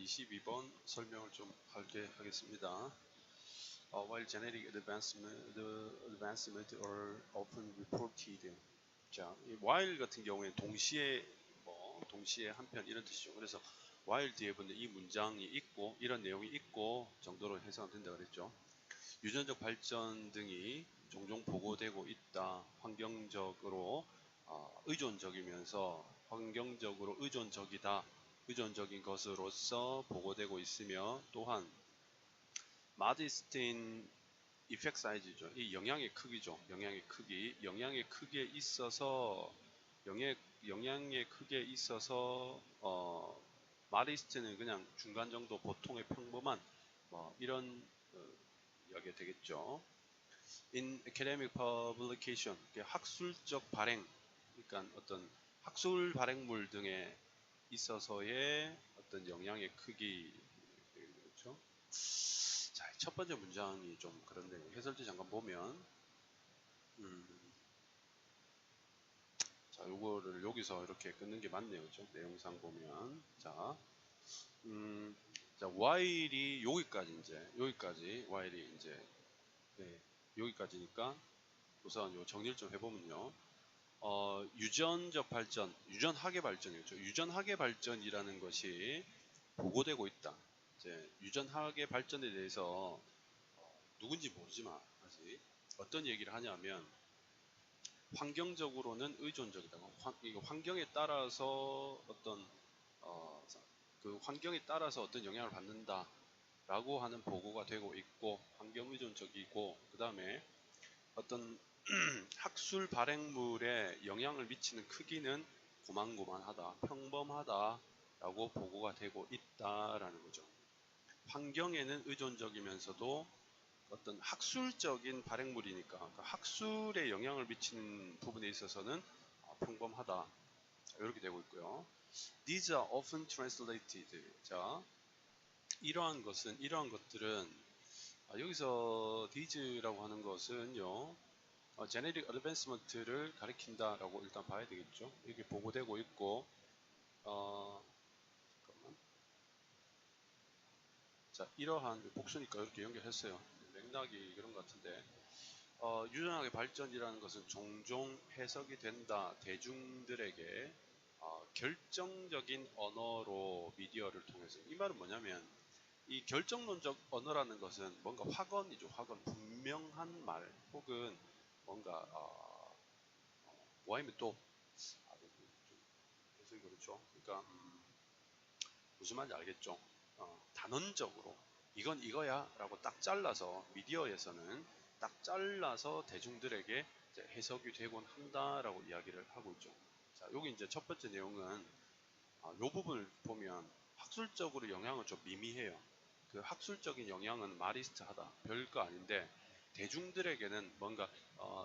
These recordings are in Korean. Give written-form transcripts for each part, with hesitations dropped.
22번 설명을 좀 하겠습니다. While genetic advancement are often reported. 자, 이 while 같은 경우에 동시에 동시에 한편 이런 뜻이죠. 그래서 while 뒤에 붙는 이 문장이 있고 이런 내용이 있고 정도로 해석은 된다 그랬죠. 유전적 발전 등이 종종 보고되고 있다. 환경적으로 의존적이면서 환경적으로 의존적인 것으로서 보고되고 있으며 또한 modest effect size죠. 이 영향의 크기죠. 영향의 크기에 있어서 영향의 크기에 있어서 modest는 그냥 중간 정도 보통의 평범한 이런 이야기가 되겠죠. In academic publication, 학술적 발행, 그러니까 어떤 학술 발행물 등에 있어서의 어떤 영향의 크기, 그렇죠? 자, 첫 번째 문장이 좀 그런데 해설지 잠깐 보면, 자, 요거를 여기서 이렇게 끊는 게 맞네요, 그렇죠? 내용상 보면, 자, 자, while이 여기까지 while이 이제 네, 여기까지니까 우선 요 정리를 좀 해보면요. 유전적 발전, 유전학의 발전이죠. 유전학의 발전이라는 것이 보고되고 있다. 이제 유전학의 발전에 대해서 누군지 모르지만 아직 어떤 얘기를 하냐면 환경적으로는 의존적이다. 이거 환경에 따라서 그 환경에 따라서 어떤 영향을 받는다라고 하는 보고가 되고 있고 환경 의존적이고 그 다음에 어떤 학술 발행물에 영향을 미치는 크기는 고만고만하다, 평범하다라고 보고가 되고 있다라는 거죠. 환경에는 의존적이면서도 어떤 학술적인 발행물이니까 그러니까 학술에 영향을 미치는 부분에 있어서는 평범하다 이렇게 되고 있고요. These are often translated. 자, 이러한 것들은 여기서 these라고 하는 것은요. genetic advancement를 가리킨다라고 일단 봐야 되겠죠. 이게 보고되고 있고, 잠깐만. 자, 이러한 복수니까 이렇게 연결했어요. 맥락이 그런 것 같은데, 유전학의 발전이라는 것은 종종 해석이 된다. 대중들에게 결정적인 언어로 미디어를 통해서 이 말은 뭐냐면 이 결정론적 언어라는 것은 뭔가 확언이죠. 확언, 분명한 말 혹은 뭔가 아니면 또 해석이 그렇죠. 그러니까 무슨 말인지 알겠죠. 단언적으로 이건 이거야라고 딱 잘라서 미디어에서는 딱 잘라서 대중들에게 이제 해석이 되곤 한다라고 이야기를 하고 있죠. 자, 여기 이제 첫 번째 내용은 이 부분을 보면 학술적으로 영향은 좀 미미해요. 그 학술적인 영향은 마리스트하다, 별거 아닌데 대중들에게는 뭔가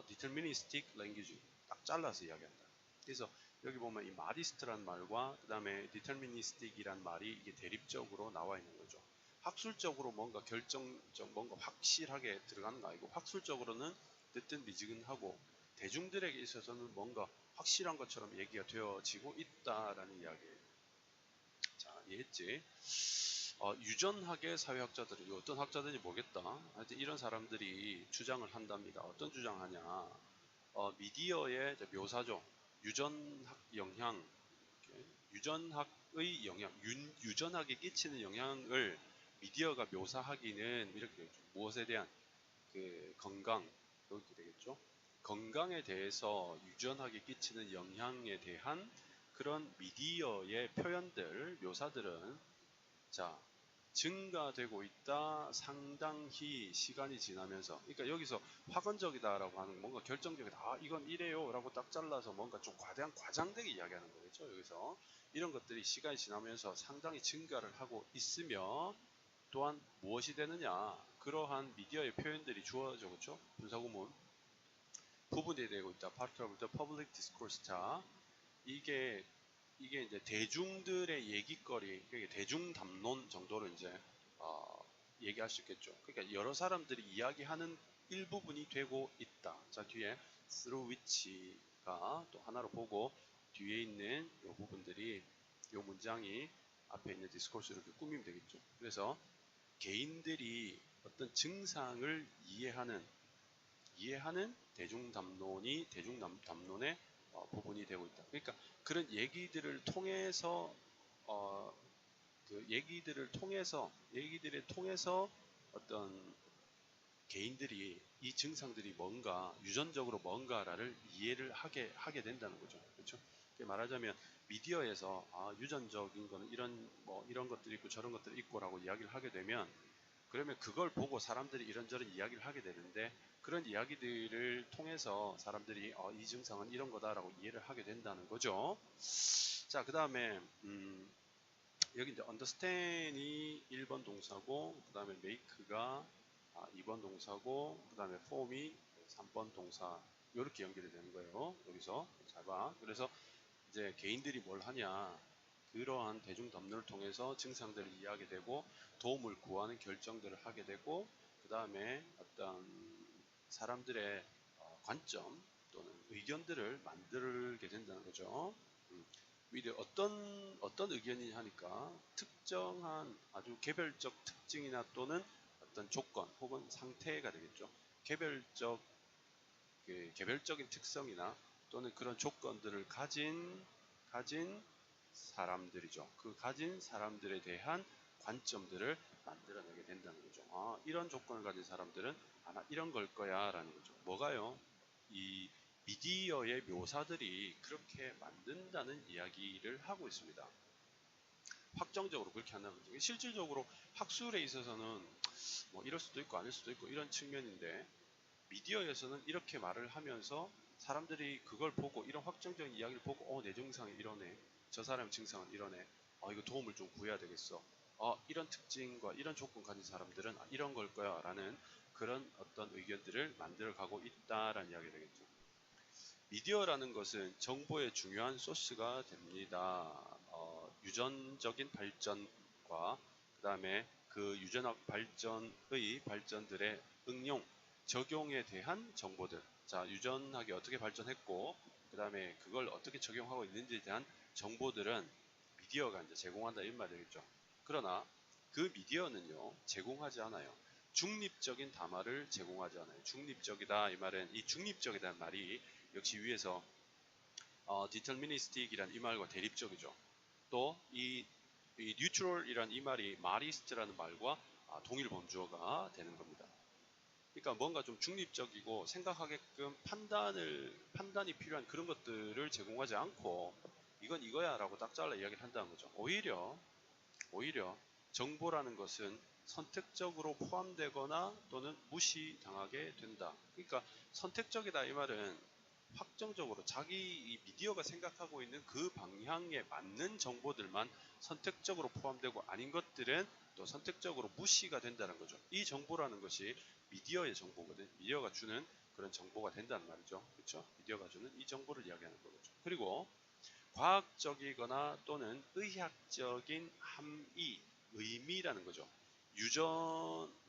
deterministic language 딱 잘라서 이야기한다. 그래서 여기 보면 이 마리스트란 말과 그 다음에 deterministic이란 말이 이게 대립적으로 나와 있는 거죠. 학술적으로 뭔가 뭔가 확실하게 들어가는 거 아니고 학술적으로는 듣든 미지근하고 대중들에게 있어서는 뭔가 확실한 것처럼 얘기가 되어지고 있다라는 이야기예요. 자, 이해했지? 유전학의 사회학자들은 어떤 학자들인지 모르겠다. 하여튼 이런 사람들이 주장을 한답니다. 어떤 주장하냐? 미디어의 묘사죠. 유전학 영향, 유전학의 영향, 유전학에 끼치는 영향을 미디어가 묘사하기는 이렇게 무엇에 대한 그 건강, 이렇게 되겠죠. 건강에 대해서 유전학에 끼치는 영향에 대한 그런 미디어의 표현들, 묘사들은 자, 증가되고 있다. 상당히 시간이 지나면서. 그러니까 여기서 확언적이다라고 하는 뭔가 결정적이다. 이건 이래요라고 딱 잘라서 뭔가 좀 과장되게 이야기하는 거겠죠. 여기서 이런 것들이 시간이 지나면서 상당히 증가를 하고 있으며 또한 무엇이 되느냐? 그러한 미디어의 표현들이 주어져 그렇죠? 분사구문 부분이 되고 있다. Part of the public discourse. 자, 이게 이제 대중들의 얘기거리, 대중 담론 정도로 이제 얘기할 수 있겠죠. 그러니까 여러 사람들이 이야기하는 일부분이 되고 있다. 자, 뒤에 through which가 또 하나로 보고 뒤에 있는 이 부분들이 이 문장이 앞에 있는 디스코스를 이렇게 꾸미면 되겠죠. 그래서 개인들이 어떤 증상을 이해하는 대중담론의 부분이 되고 있다. 그러니까 그런 얘기들을 통해서 얘기들을 통해서 어떤 개인들이 이 증상들이 뭔가 유전적으로 뭔가를 이해를 하게 된다는 거죠. 그렇죠? 말하자면 미디어에서 유전적인 거는 이런 것들이 있고 저런 것들이 있고라고 이야기를 하게 되면 그러면 그걸 보고 사람들이 이런저런 이야기를 하게 되는데 그런 이야기들을 통해서 사람들이 이 증상은 이런 거다라고 이해를 하게 된다는 거죠. 자, 그 다음에 여기 이제 understand이 1번 동사고 그 다음에 make가 2번 동사고 그 다음에 form이 3번 동사 이렇게 연결이 되는 거예요. 여기서 잘 봐. 그래서 이제 개인들이 뭘 하냐 그러한 대중 담론을 통해서 증상들을 이해하게 되고 도움을 구하는 결정들을 하게 되고 그 다음에 어떤 사람들의 관점 또는 의견들을 만들게 된다는 거죠. 위드 어떤 의견이 하니까 특정한 아주 개별적 특징이나 또는 어떤 조건 혹은 상태가 되겠죠. 개별적인 특성이나 또는 그런 조건들을 가진 사람들이죠. 그 가진 사람들에 대한 관점들을 만들어내게 된다는 거죠. 이런 조건을 가진 사람들은 아마 이런 걸 거야 라는 거죠. 뭐가요? 이 미디어의 묘사들이 그렇게 만든다는 이야기를 하고 있습니다. 확정적으로 그렇게 한다는 거죠. 실질적으로 학술에 있어서는 뭐 이럴 수도 있고 아닐 수도 있고 이런 측면인데 미디어에서는 이렇게 말을 하면서 사람들이 그걸 보고 이런 확정적인 이야기를 보고 내 증상이 이러네 저 사람의 증상은 이러네 이거 도움을 좀 구해야 되겠어 이런 특징과 이런 조건 가진 사람들은 이런 걸 거야 라는 그런 어떤 의견들을 만들어 가고 있다라는 이야기가 되겠죠. 미디어라는 것은 정보의 중요한 소스가 됩니다. 유전적인 발전과 그 다음에 그 유전학 발전들의 응용, 적용에 대한 정보들. 자, 유전학이 어떻게 발전했고, 그 다음에 그걸 어떻게 적용하고 있는지에 대한 정보들은 미디어가 이제 제공한다 이 말이겠죠. 그러나 그 미디어는요 제공하지 않아요. 중립적인 담화를 제공하지 않아요. 중립적이다 이 말은 이 중립적이라는 말이 역시 위에서 deterministic이란 이 말과 대립적이죠. 또 이 neutral이란 이 말이 marist라는 말과 동일 범주어가 되는 겁니다. 그러니까 뭔가 좀 중립적이고 생각하게끔 판단이 필요한 그런 것들을 제공하지 않고 이건 이거야 라고 딱 잘라 이야기를 한다는 거죠. 오히려 정보라는 것은 선택적으로 포함되거나 또는 무시당하게 된다. 그러니까 선택적이다 이 말은 확정적으로 자기 이 미디어가 생각하고 있는 그 방향에 맞는 정보들만 선택적으로 포함되고 아닌 것들은 또 선택적으로 무시가 된다는 거죠. 이 정보라는 것이 미디어의 정보거든. 미디어가 주는 그런 정보가 된다는 말이죠. 그렇죠? 미디어가 주는 이 정보를 이야기하는 거죠. 그리고 과학적이거나 또는 의학적인 함의, 의미라는 거죠.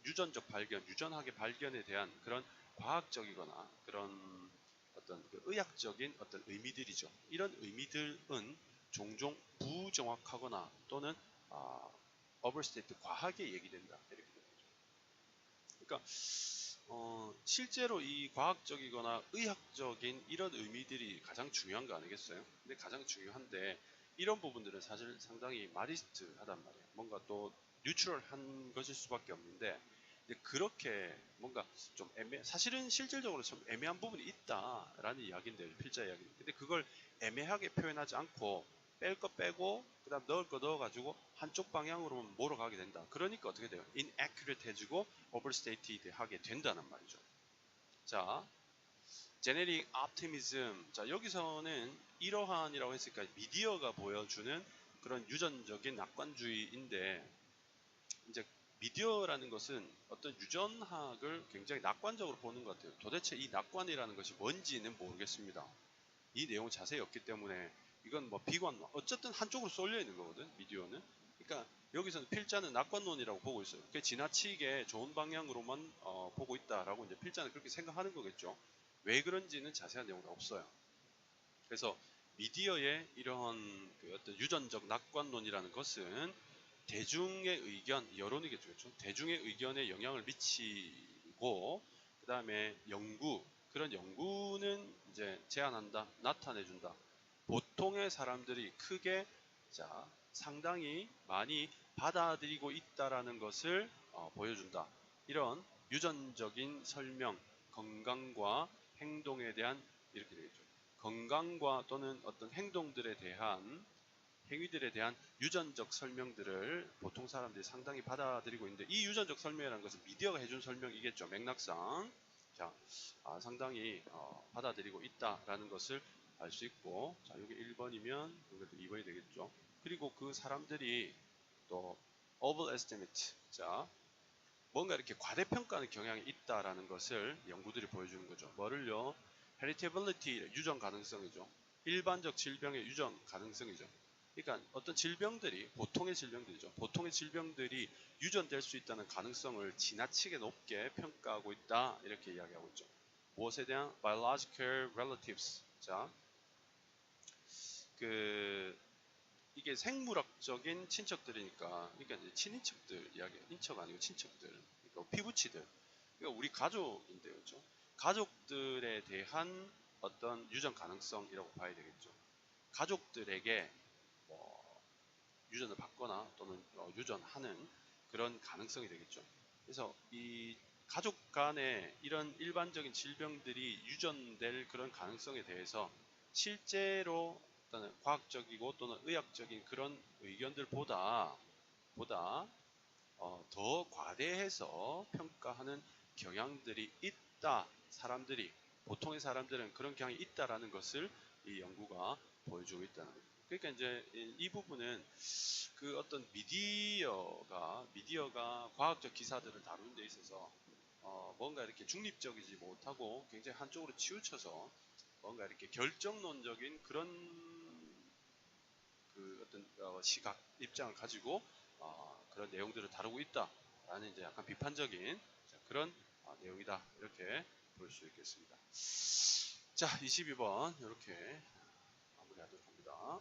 유전적 발견, 유전학의 발견에 대한 그런 과학적이거나 그런 어떤 그 의학적인 어떤 의미들이죠. 이런 의미들은 종종 부정확하거나 또는 overstate 과하게 얘기된다. 이렇게 되는 거죠. 그러니까 실제로 이 과학적이거나 의학적인 이런 의미들이 가장 중요한 거 아니겠어요? 근데 가장 중요한데 이런 부분들은 사실 상당히 마리스트하단 말이에요. 뭔가 또 뉴트럴한 것일 수밖에 없는데 그렇게 뭔가 좀 사실은 실질적으로 좀 애매한 부분이 있다라는 이야기인데 필자 이야기. 근데 그걸 애매하게 표현하지 않고 뺄 거 빼고 그다음 넣을 거 넣어가지고 한쪽 방향으로만 몰아가게 된다. 그러니까 어떻게 돼요? inaccurate 해지고 overstated 하게 된다는 말이죠. 자, genetic optimism. 자, 여기서는 이러한이라고 했으니까 미디어가 보여주는 그런 유전적인 낙관주의인데 이제 미디어라는 것은 어떤 유전학을 굉장히 낙관적으로 보는 것 같아요. 도대체 이 낙관이라는 것이 뭔지는 모르겠습니다. 이 내용은 자세히 없기 때문에 이건 뭐 비관, 어쨌든 한쪽으로 쏠려 있는 거거든, 미디어는. 그러니까 여기서는 필자는 낙관론이라고 보고 있어요. 그게 지나치게 좋은 방향으로만 보고 있다라고 이제 필자는 그렇게 생각하는 거겠죠. 왜 그런지는 자세한 내용은 없어요. 그래서 미디어의 이런 그 어떤 유전적 낙관론이라는 것은 대중의 의견, 여론이겠죠. 그렇죠? 대중의 의견에 영향을 미치고 그 다음에 연구, 그런 연구는 이제 제안한다, 나타내준다. 보통의 사람들이 크게 상당히 많이 받아들이고 있다라는 것을 보여준다. 이런 유전적인 설명, 건강과 행동에 대한 이렇게 되겠죠. 건강과 또는 어떤 행동들에 대한 행위들에 대한 유전적 설명들을 보통 사람들이 상당히 받아들이고 있는데 이 유전적 설명이라는 것은 미디어가 해준 설명이겠죠. 맥락상 상당히 받아들이고 있다라는 것을 알 수 있고 여기 1번이면 여기도 2번이 되겠죠. 그리고 그 사람들이 또 overestimate 뭔가 이렇게 과대평가하는 경향이 있다라는 것을 연구들이 보여주는 거죠. 뭐를요? heritability, 유전 가능성이죠. 일반적 질병의 유전 가능성이죠. 그러니까 어떤 질병들이, 보통의 질병들이죠. 보통의 질병들이 유전될 수 있다는 가능성을 지나치게 높게 평가하고 있다. 이렇게 이야기하고 있죠. 무엇에 대한? biological relatives. 이게 생물학적인 친척들이니까, 그러니까 이제 친인척들 이야기, 인척 아니고 친척들, 그러니까 피부치들, 그러니까 우리 가족인데요, 그렇죠? 가족들에 대한 어떤 유전 가능성이라고 봐야 되겠죠. 가족들에게 유전을 받거나 또는 유전하는 그런 가능성이 되겠죠. 그래서 이 가족 간에 이런 일반적인 질병들이 유전될 그런 가능성에 대해서 실제로 어떤 과학적이고 또는 의학적인 그런 의견들보다 더 과대해서 평가하는 경향들이 있다. 보통의 사람들은 그런 경향이 있다라는 것을 이 연구가 보여주고 있다는 거죠. 그러니까 이제 이 부분은 그 어떤 미디어가 과학적 기사들을 다루는 데 있어서 뭔가 이렇게 중립적이지 못하고 굉장히 한쪽으로 치우쳐서 뭔가 이렇게 결정론적인 그런 그 어떤 시각, 입장을 가지고 그런 내용들을 다루고 있다라는 이제 약간 비판적인 그런 내용이다. 이렇게 볼 수 있겠습니다. 자, 22번 이렇게 마무리하도록 합니다.